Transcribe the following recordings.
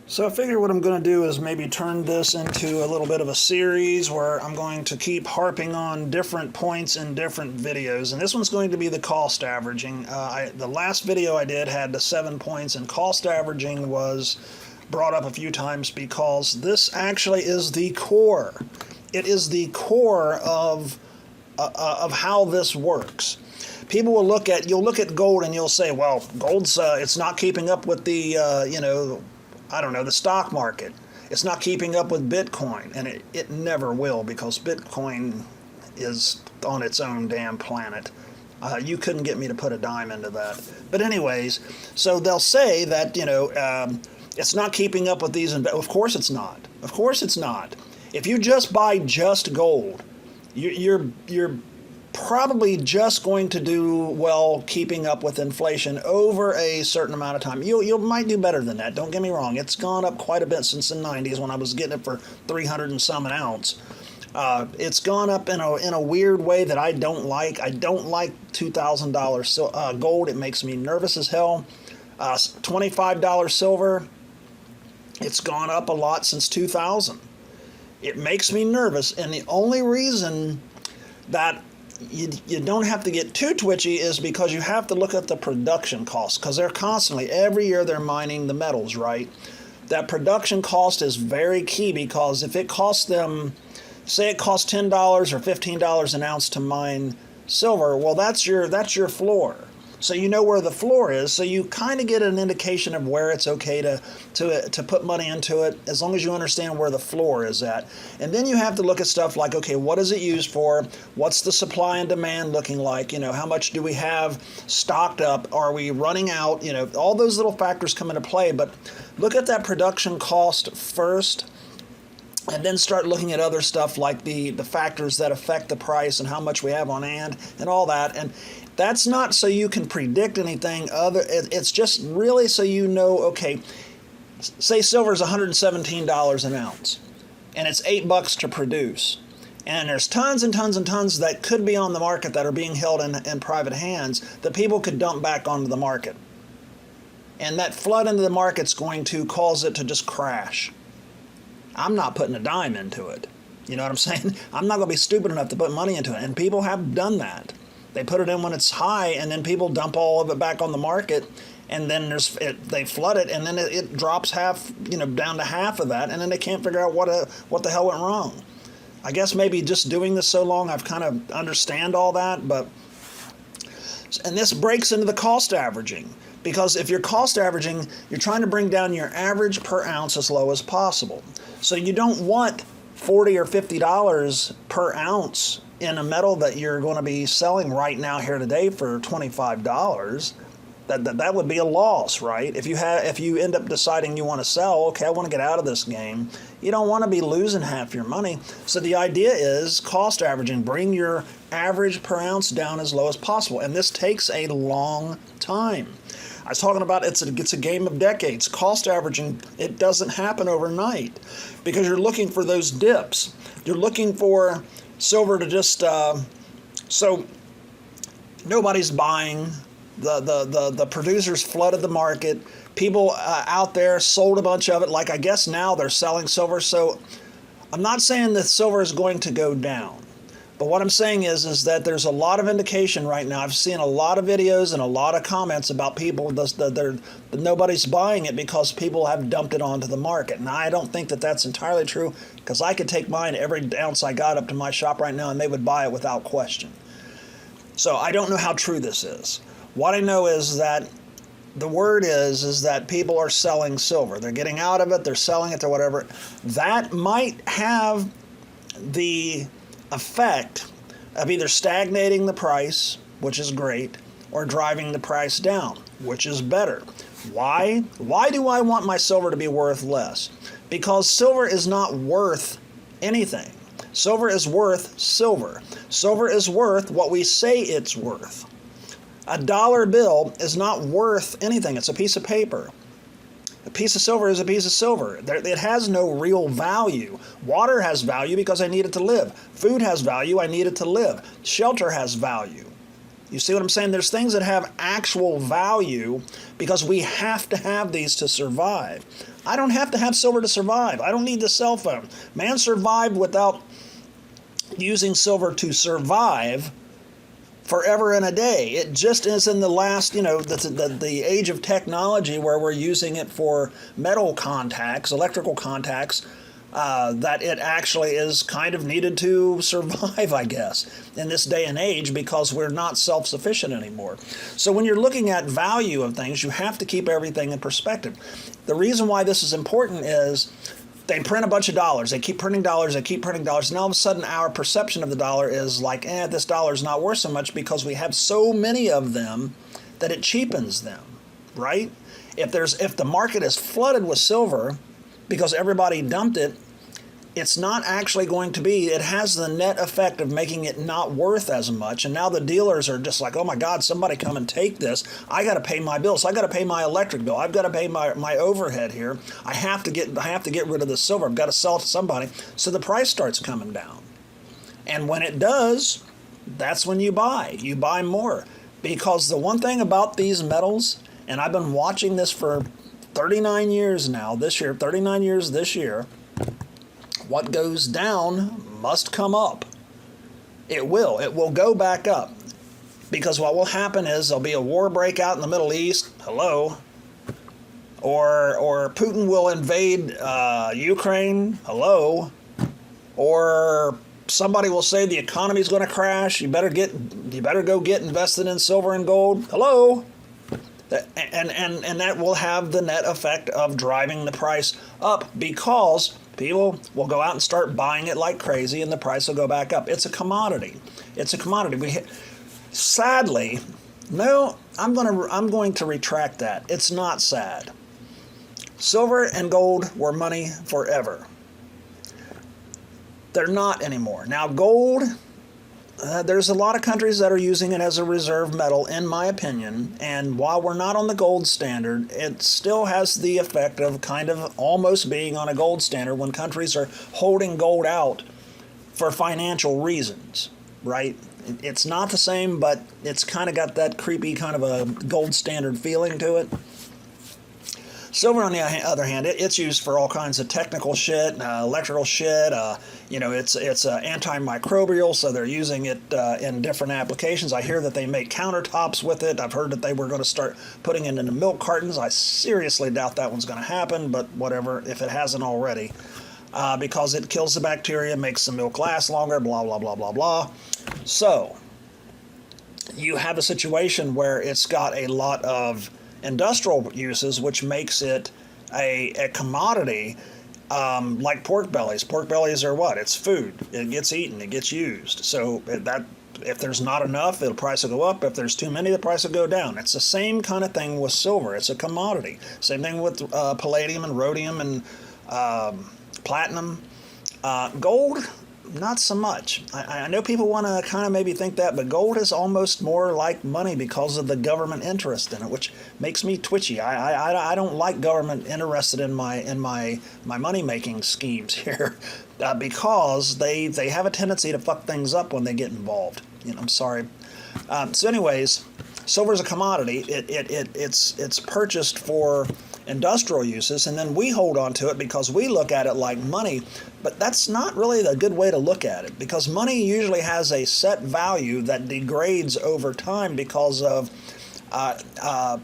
So I figure what I'm going to do is maybe turn this into a little bit of a series where I'm going to keep harping on different points in different videos. And this one's going to be the cost averaging. The last video I did had the 7 points, and cost averaging was brought up a few times because this actually is the core. It is the core of how this works. People will you'll look at gold and you'll say, well, gold's it's not keeping up with the the stock market. It's not keeping up with Bitcoin, and it never will, because Bitcoin is on its own damn planet. You couldn't get me to put a dime into that. But anyways, so they'll say that, it's not keeping up with these. Of course it's not. Of course it's not. If you just buy just gold, you're probably just going to do well keeping up with inflation over a certain amount of time. You might do better than that. Don't get me wrong. It's gone up quite a bit since the 90s when I was getting it for 300 and some an ounce. It's gone up in a weird way that I don't like. I don't like $2,000 gold. It makes me nervous as hell. $25 silver. It's gone up a lot since 2000. It makes me nervous, and the only reason that you don't have to get too twitchy is because you have to look at the production costs, because they're constantly, every year they're mining the metals, right? That production cost is very key, because if it costs them, say it costs $10 or $15 an ounce to mine silver, well, that's your floor. So you know where the floor is, so you kind of get an indication of where it's okay to put money into it, as long as you understand where the floor is at. And then you have to look at stuff like, okay, what is it used for? What's the supply and demand looking like? How much do we have stocked up? Are we running out? All those little factors come into play, but look at that production cost first, and then start looking at other stuff like the factors that affect the price and how much we have on hand and all that. And that's not so you can predict anything other. It's just really so you know, okay, say silver is $117 an ounce, and it's $8 to produce. And there's tons and tons and tons that could be on the market that are being held in private hands that people could dump back onto the market. And that flood into the market's going to cause it to just crash. I'm not putting a dime into it. You know what I'm saying? I'm not going to be stupid enough to put money into it. And people have done that. They put it in when it's high, and then people dump all of it back on the market, and then they flood it, and then it drops half, down to half of that, and then they can't figure out what the hell went wrong. I guess maybe just doing this so long, I've kind of understand all that, and this breaks into the cost averaging. Because if you're cost averaging, you're trying to bring down your average per ounce as low as possible. So you don't want $40 or $50 per ounce in a metal that you're going to be selling right now here today for $25. That would be a loss, right? If you end up deciding you want to sell, okay, I want to get out of this game, you don't want to be losing half your money. So the idea is cost averaging, bring your average per ounce down as low as possible, and this takes a long time. I was talking about it's a game of decades. Cost averaging, it doesn't happen overnight, because you're looking for those dips. You're looking for silver to just so nobody's buying. The producers flooded the market. People out there sold a bunch of it. Like, I guess now they're selling silver. So I'm not saying that silver is going to go down. But what I'm saying is that there's a lot of indication right now. I've seen a lot of videos and a lot of comments about people that nobody's buying it because people have dumped it onto the market. And I don't think that that's entirely true, because I could take mine every ounce I got up to my shop right now and they would buy it without question. So I don't know how true this is. What I know is that the word is that people are selling silver. They're getting out of it, they're selling it, or whatever. That might have the effect of either stagnating the price, which is great, or driving the price down, which is better. Why? Why do I want my silver to be worth less? Because silver is not worth anything. Silver is worth silver. Silver is worth what we say it's worth. A dollar bill is not worth anything. It's a piece of paper. A piece of silver is a piece of silver. It has no real value. Water has value because I need it to live. Food has value. I need it to live. Shelter has value. You see what I'm saying? There's things that have actual value because we have to have these to survive. I don't have to have silver to survive. I don't need the cell phone. Man survived without using silver to survive forever and a day. It just is in the last, the age of technology where we're using it for metal contacts, electrical contacts, that it actually is kind of needed to survive, I guess, in this day and age because we're not self-sufficient anymore. So when you're looking at value of things, you have to keep everything in perspective. The reason why this is important is they print a bunch of dollars. They keep printing dollars. They keep printing dollars. And all of a sudden, our perception of the dollar is like, this dollar is not worth so much because we have so many of them that it cheapens them, right? If the market is flooded with silver because everybody dumped it, it's not actually going to be, it has the net effect of making it not worth as much. And now the dealers are just like, oh my God, somebody come and take this. I got to pay my bills. I got to pay my electric bill. I've got to pay my overhead here. I have to get rid of the silver. I've got to sell it to somebody. So the price starts coming down. And when it does, that's when you buy. You buy more. Because the one thing about these metals, and I've been watching this for 39 years now, 39 years this year, what goes down must come up. It will go back up. Because what will happen is there'll be a war breakout in the Middle East. Hello. Or Putin will invade Ukraine. Hello. Or somebody will say the economy's going to crash. You better go get invested in silver and gold. Hello. And that will have the net effect of driving the price up because people will go out and start buying it like crazy and the price will go back up. It's a commodity. Sadly, no, I'm going to retract that. It's not sad. Silver and gold were money forever. They're not anymore. Now gold, there's a lot of countries that are using it as a reserve metal, in my opinion, and while we're not on the gold standard, it still has the effect of kind of almost being on a gold standard when countries are holding gold out for financial reasons, right? It's not the same, but it's kind of got that creepy kind of a gold standard feeling to it. Silver, on the other hand, it's used for all kinds of technical shit, electrical shit. It's antimicrobial, so they're using it in different applications. I hear that they make countertops with it. I've heard that they were going to start putting it into milk cartons. I seriously doubt that one's going to happen, but whatever, if it hasn't already. Because it kills the bacteria, makes the milk last longer, blah, blah, blah, blah, blah. So, you have a situation where it's got a lot of industrial uses, which makes it a commodity, like pork bellies. Pork bellies are what? It's food. It gets eaten. It gets used. So that if there's not enough, the price will go up. If there's too many, the price will go down. It's the same kind of thing with silver. It's a commodity. Same thing with palladium and rhodium and platinum. Gold, not so much. I know people want to kind of maybe think that, but gold is almost more like money because of the government interest in it, which makes me twitchy. I don't like government interested in my money making schemes here, because they have a tendency to fuck things up when they get involved. I'm sorry. So anyways, silver is a commodity. It's purchased for industrial uses, and then we hold on to it because we look at it like money, but that's not really a good way to look at it, because money usually has a set value that degrades over time because of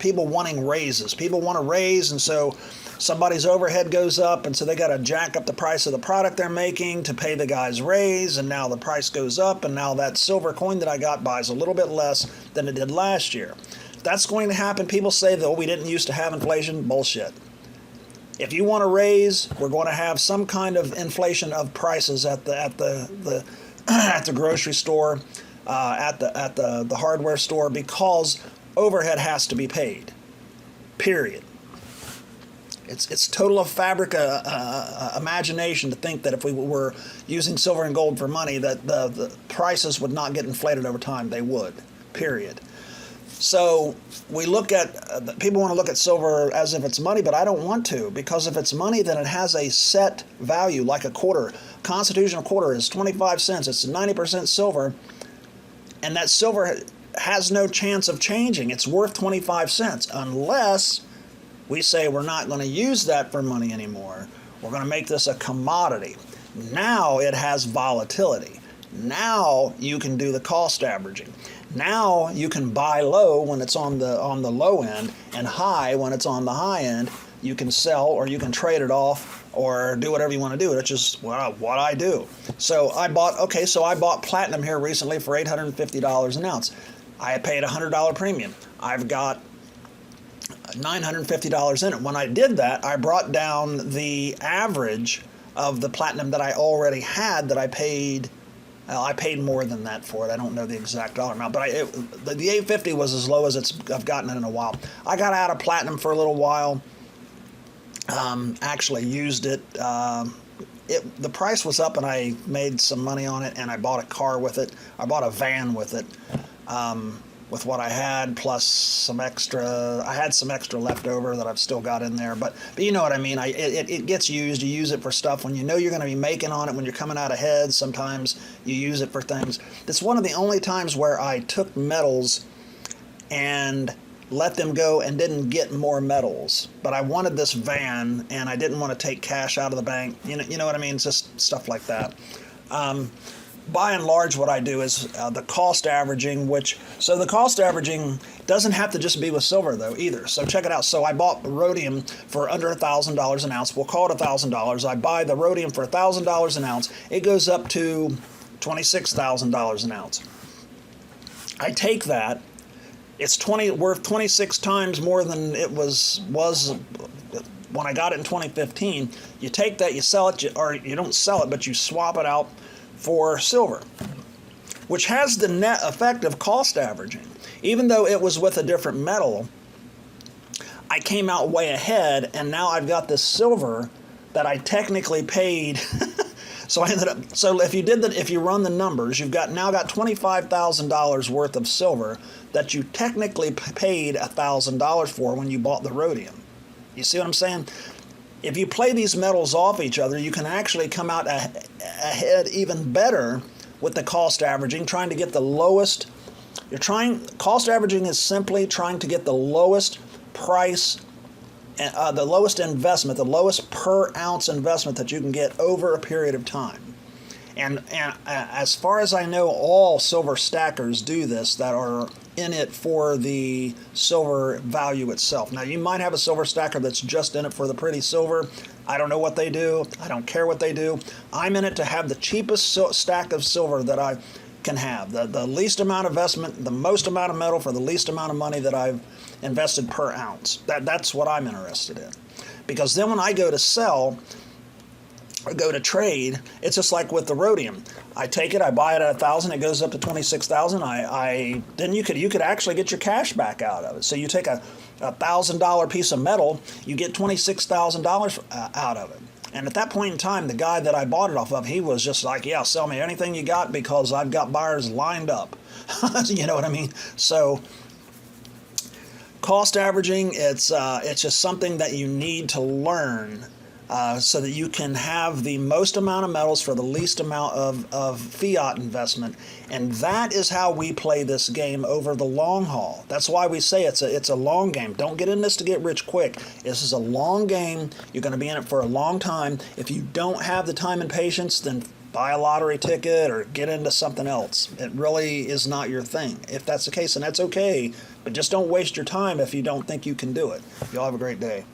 people wanting raises. People want to raise, and so somebody's overhead goes up, and so they got to jack up the price of the product they're making to pay the guy's raise, and now the price goes up, and now that silver coin that I got buys a little bit less than it did last year. That's going to happen. People say that we didn't used to have inflation. Bullshit. If you want to raise, we're going to have some kind of inflation of prices at the at the grocery store, at the hardware store, because overhead has to be paid. Period. It's total of fabric imagination to think that if we were using silver and gold for money, that the prices would not get inflated over time. They would. Period. So we look at, people want to look at silver as if it's money, but I don't want to, because if it's money, then it has a set value, like a quarter. Constitutional quarter is 25 cents. It's 90% silver, and that silver has no chance of changing. It's worth 25 cents unless we say we're not going to use that for money anymore. We're going to make this a commodity. Now it has volatility. Now you can do the cost averaging. Now you can buy low when it's on the low end and high when it's on the high end. You can sell or you can trade it off or do whatever you want to do, which is what I do. So I bought platinum here recently for $850 an ounce. I paid a $100 premium. I've got $950 in it. When I did that, I brought down the average of the platinum that I already had that I paid. I paid more than that for it. I don't know the exact dollar amount, but the 850 was as low as I've gotten it in a while. I got out of platinum for a little while. Actually used it. The price was up, and I made some money on it, and I bought a car with it. I bought a van with it. With what I had, plus some extra. I had some extra left over that I've still got in there, but you know what I mean. It gets used. You use it for stuff when you know you're going to be making on it, when you're coming out ahead. Sometimes you use it for things. It's one of the only times where I took metals and let them go and didn't get more metals. But I wanted this van, and I didn't want to take cash out of the bank. You know what I mean? It's just stuff like that. By and large, what I do is the cost averaging, so the cost averaging doesn't have to just be with silver, though, either. So check it out. So I bought rhodium for under $1,000 an ounce. We'll call it $1,000. I buy the rhodium for $1,000 an ounce. It goes up to $26,000 an ounce. I take that. It's worth 26 times more than it was when I got it in 2015. You take that, you sell it, or you don't sell it, but you swap it out for silver, which has the net effect of cost averaging. Even though it was with a different metal, I came out way ahead, and now I've got this silver that I technically paid. So if you run the numbers, you've now got $25,000 worth of silver that you technically paid $1,000 for when you bought the rhodium. You see what I'm saying? If you play these metals off each other, you can actually come out ahead even better with the cost averaging, trying to get the lowest. Cost averaging is simply trying to get the lowest price, the lowest investment, the lowest per ounce investment that you can get over a period of time. And as far as I know, all silver stackers do this that are in it for the silver value itself. Now, you might have a silver stacker that's just in it for the pretty silver. I don't know what they do. I don't care what they do. I'm in it to have the cheapest stack of silver that I can have. The least amount of investment, the most amount of metal for the least amount of money that I've invested per ounce. That's what I'm interested in. Because then when I go to sell, or go to trade, it's just like with the rhodium. I take it, I buy it at $1,000, it goes up to $26,000. Then you could actually get your cash back out of it. So you take a $1,000 piece of metal, you get $26,000 out of it. And at that point in time, the guy that I bought it off of, he was just like, yeah, sell me anything you got because I've got buyers lined up. You know what I mean? So cost averaging, it's just something that you need to learn so that you can have the most amount of metals for the least amount of fiat investment. And that is how we play this game over the long haul. That's why we say it's a long game. Don't get in this to get rich quick. This is a long game. You're going to be in it for a long time. If you don't have the time and patience, then buy a lottery ticket or get into something else. It really is not your thing. If that's the case, then that's okay. But just don't waste your time if you don't think you can do it. Y'all have a great day.